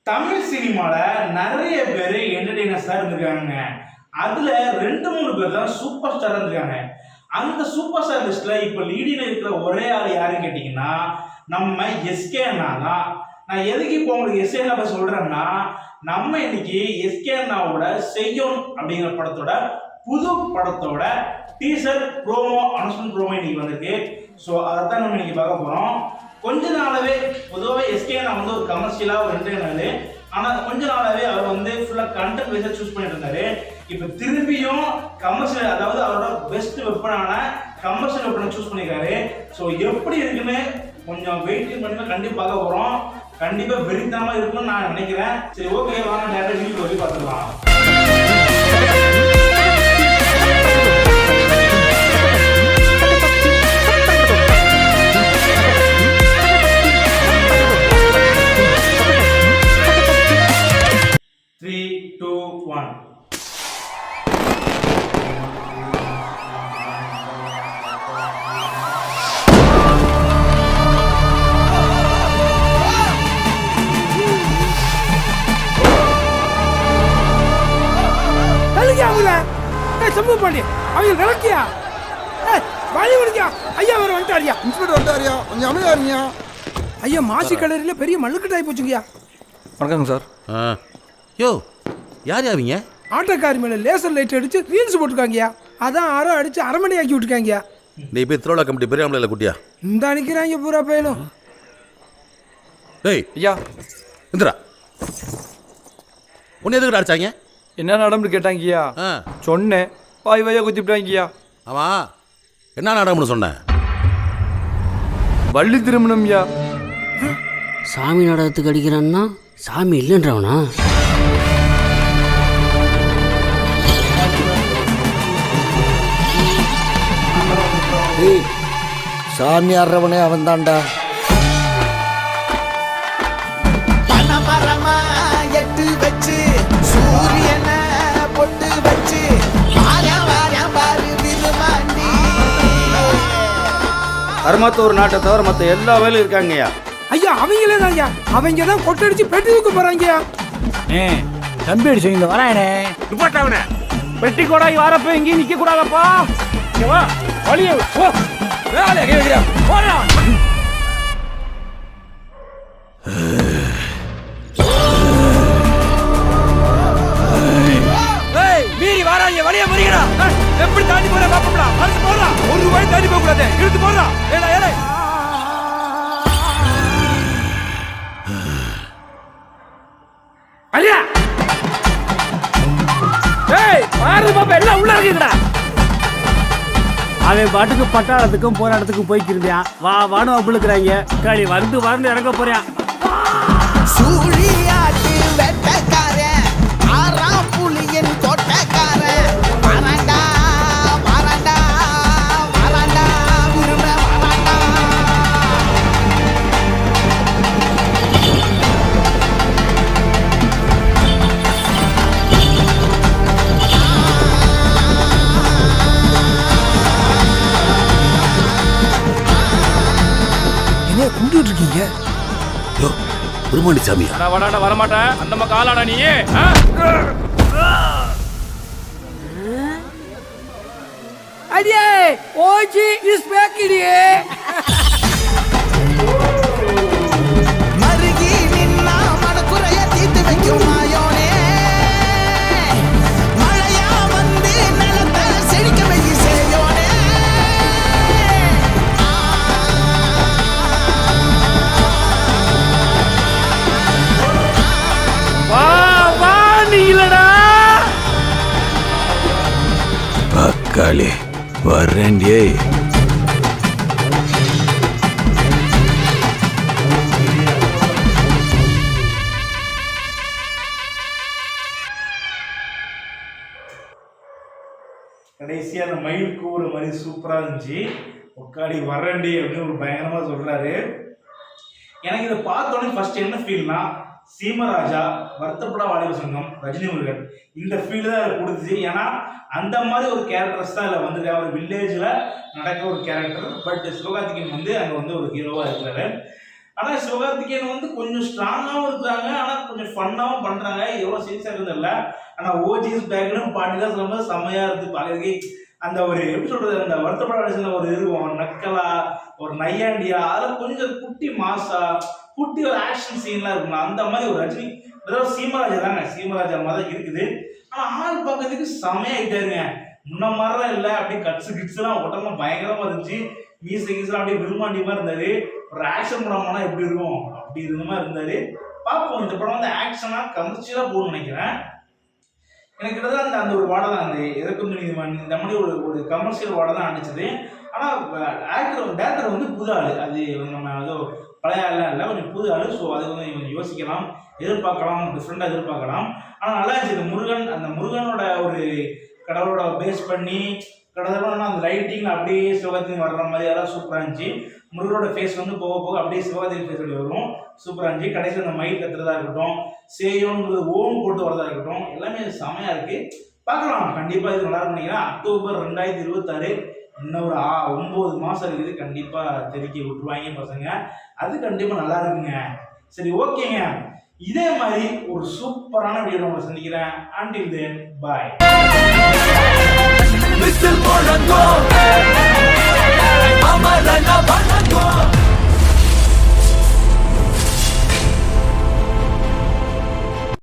தமிழ் சினிமால நிறைய பேர் என்டர்டெய்னர்ஸா இருந்திருக்காங்க. அதுல 2-3 பேர் தான் சூப்பர் ஸ்டாரா இருந்திருக்காங்க. அந்த சூப்பர் ஸ்டார் லிஸ்ட்ல இப்ப லீடிங்ல இருக்கிற ஒரே ஆள் யாருன்னு கேட்டீங்கன்னா நம்ம எஸ்கே அண்ணா தான். நான் எதுக்கு இப்போ உங்களுக்கு எஸ்கே அண்ணா சொல்றேன்னா, நம்ம இன்னைக்கு எஸ்கே அண்ணாவோட செய்யோன் அப்படிங்கிற படத்தோட புது படத்தோட டீசர் ப்ரோமோ அனௌன்ஸ்மெண்ட் ப்ரோமோ இன்னைக்கு வந்திருக்கு. ஸோ அதை தான் நம்ம இன்னைக்கு பார்க்க போறோம். கொஞ்ச நாளாவே பொதுவாகவே எஸ்கே அண்ணா வந்து ஒரு கமர்ஷியலாக ஒரு என்டர்டைனர், ஆனால் கொஞ்ச நாளாவே அவர் வந்து ஃபுல்லாக கண்டென்ட் வைஸாக சூஸ் பண்ணிட்டு இருந்தாரு. இப்போ திரும்பியும் கமர்ஷியல், அதாவது அவரோட பெஸ்ட் வெப்பனான கமர்ஷியல் வெப்பனை சூஸ் பண்ணியிருக்காரு. ஸோ எப்படி இருக்குன்னு கொஞ்சம் வெயிட்டிங் பண்ணி கண்டிப்பாக பார்க்க போகிறோம். கண்டிப்பாக வெறித்தனமாக இருக்குன்னு நான் நினைக்கிறேன். சரி, ஓகே, வாங்க டேரக்டாக வீடியோ போய் பார்த்துக்கலாம். 3, 2, 1. சம்பவம் பண்ணி அவங்க விளக்கியா வழி விடுக்கியா? ஐயா அவர் வந்துட்டாரியா? இன்ஸ்பெக்டர் வந்துட்டாரியா? கொஞ்சம் அமைதியா இருங்க ஐயா. மாசி கலரில் பெரிய மண்ணுக்கட்டாய் போச்சுங்கய்யா. வணக்கங்க சார். யோ, யார் யாவீங்க? ஆட்டோக்காரி மேலே லேசர் லைட் அடிச்சு ரீல்ஸ் போட்டிருக்காங்கய்யா. அதான் ஆரோ அடிச்சு அரமணி ஆக்கி விட்டுருக்காங்கய்யா. நீ போய் திருவிழா கமிட்டி பெரிய ஆம்பளை குட்டியா இந்த அனுக்கிறாங்க பூரா பயலும். டேய் ஐயா, இந்திரா, உன்னை எதுக்கு அடிச்சாங்க? என்ன நடந்து கேட்டாங்கய்யா? சொன்னேன், வாய் வாயா குத்திவிட்டாங்கய்யா. ஆமாம், என்ன நடக்கும்னு சொன்னேன்? வள்ளி திருமணம்யா. சாமி நாடகத்துக்கு அடிக்கிறான்னா சாமி இல்லைன்றவனா? சாமி ஆடுறவனே அவன் தான்டா. பனமரமா எட்டு வச்சு சூரியனை பொட்டு வச்சு அருமத்தூர் நாட்டை தவிர மற்ற எல்லா வேலையும் இருக்காங்கய்யா. ஐயா அவங்களே தான் ஐயா. அவங்க தான் கொட்டடிச்சு பெட்டி தூக்க போறாங்கய்யா. தம்பி அடிச்சு வரானே நிப்பாட்டவனே, பெட்டி கொடாய் வரப்ப எங்கேயும் நிக்க கூடாதப்பா. வழிய வேலையை கேட்கிறேன். மீறி வாராங்க, வழிய முறிகிறா. எப்படி தாண்டி போற பாப்பா? அடுத்து போறா, ஒரு ரூபாய் தாண்டி போக கூடாது. இழுத்து போறா. ஏடா ஏடா, ஐயா ஏய் பாரு பாப்பா, எல்லாம் உள்ள இருக்கீங்கடா. அவன் பாட்டுக்கு பட்டாளத்துக்கும் போராட்டத்துக்கும் போய்க்கிருந்தான். வா வானு அப்புளுக்குறாங்க. களி வந்து வரணும் இறங்க போறியா? சூழியாட்டு வெட்டக்காரன் ஆறாம் புலியின் தோட்டக்காரன் வரண்டா வரண்டா வரண்டா விரும்ப வரண்டா. என்ன கும்பிட்டு இருக்கீங்க? யோ, பெருமாண்டி சாமியா? வடாடா வரமாட்டேன். அந்த பக்கம் ஆளாடா நீ. அடியே ஓஜி இஸ் பேக்கிடியே. மருகி நின்னா மனக்குறைய தீர்த்து வைக்கும் மாயோனே. மழையா வந்து நிலத்தை செழிக்க வைக்க செய்யோனே. வா வா, நீ இல்லடா பக்காளி வரேண்டியே. கடைசியாக அந்த மயில் கூற மாதிரி சூப்பராக இருந்துச்சு. உக்காடி வரண்டி அப்படின்னு ஒரு பயங்கரமாக சொல்கிறாரு. எனக்கு இதை பார்த்தோன்னே ஃபர்ஸ்ட் என்ன ஃபீல்னா, சீமராஜா, வருத்தப்பட வாலிப சங்கம், ரஜினி முருகன், இந்த ஃபீல் தான் எனக்கு கொடுத்துச்சு. ஏன்னா அந்த மாதிரி ஒரு கேரக்டர்ஸ் தான் இதில் வந்து ஒரு வில்லேஜில் நடக்கிற ஒரு கேரக்டர். பட் சிவகார்த்திகேயன் வந்து அங்கே வந்து ஒரு ஹீரோவாக இருக்கிறாரு. ஆனால் சிவகார்த்திகேயன் வந்து கொஞ்சம் ஸ்ட்ராங்காகவும் இருக்கிறாங்க, ஆனால் கொஞ்சம் கொஞ்சம் ஃபன்னாவும் பண்றாங்க, எவ்வளவு சீரியஸா இருந்ததில்ல. ஆனா ஓஜிஸ் பேக்னு பாட்டுலாம் சொல்லும்போது செம்மையா இருந்து பாக்குறதுக்கு. அந்த ஒரு எப்படி சொல்றது, அந்த வருத்தப்பட ஒரு இருக்கும் நக்கலா ஒரு நையாண்டியா, அதெல்லாம் கொஞ்சம் குட்டி மாசா குட்டி ஒரு ஆக்ஷன் சீன்லாம் இருக்குங்களா, அந்த மாதிரி ஒரு ரஜினி அதாவது சீமராஜா தாங்க, சீமராஜா மாதிரி தான் இருக்குது. ஆனா ஆள் பார்க்கறதுக்கு செமையாயிட்டாருங்க. முன்ன மாதிரிலாம் இல்லை, அப்படியே கிட்ஸ் எல்லாம் உடம்பு பயங்கரமா இருந்துச்சு. மீசை கீசெல்லாம் அப்படியே விரும்மாண்டி மாதிரி இருந்தாரு. ஒரு ஆக்ஷன் படம் போனா எப்படி இருக்கும் அப்படி இருந்த மாதிரி இருந்தாரு. பார்ப்போம், இந்த படம் வந்து ஆக்ஷனா கமர்ஷியலா போகணும்னு நினைக்கிறேன். எனக்கு கிட்டத்தட்ட அந்த அந்த ஒரு வாடை தான், அந்த எதற்கும் நீதிமன் இந்த மாதிரி ஒரு கமர்ஷியல் வாடை தான் அடிச்சது. ஆனால் டேரக்டர் வந்து புது ஆள், அது நம்ம ஏதோ பழைய ஆள்லாம் இல்லை, கொஞ்சம் புது ஆள். ஸோ அது வந்து கொஞ்சம் யோசிக்கலாம், எதிர்பார்க்கலாம், டிஃப்ரெண்டாக எதிர்பார்க்கலாம். ஆனால் நல்லா இருந்துச்சு. இந்த முருகன், அந்த முருகனோட ஒரு கடவுளோட பேஸ் பண்ணி கடவுளோட அந்த லைட்டிங் அப்படியே சிவகார்த்திகேயன் வர்ற மாதிரி அதெல்லாம் சூப்பராக இருந்துச்சு. முருகனோட ஃபேஸ் வந்து போக போக அப்படியே சிவகார்த்திகேயன் ஃபேஸ் அப்படி வரும், சூப்பராக இருந்துச்சு. கடைசியில் அந்த மயில் கத்துறதா இருக்கட்டும், சேயோன்றது ஓம் போட்டு வரதா இருக்கட்டும், எல்லாமே செமையாக இருக்கு. பார்க்கலாம், கண்டிப்பாக இது நல்லா இருக்கும் நினைக்கிறேன். அக்டோபர் 2026, இன்னும் ஒரு 9 மாதம் இருக்குது. கண்டிப்பாக தெருக்கி விட்டுருவாங்க பசங்க, அது கண்டிப்பாக நல்லா இருக்குங்க. சரி, ஓகேங்க. இதே மாதிரி ஒரு சூப்பரான வீடியோ உங்களை சந்திக்கிறேன். Until then, bye.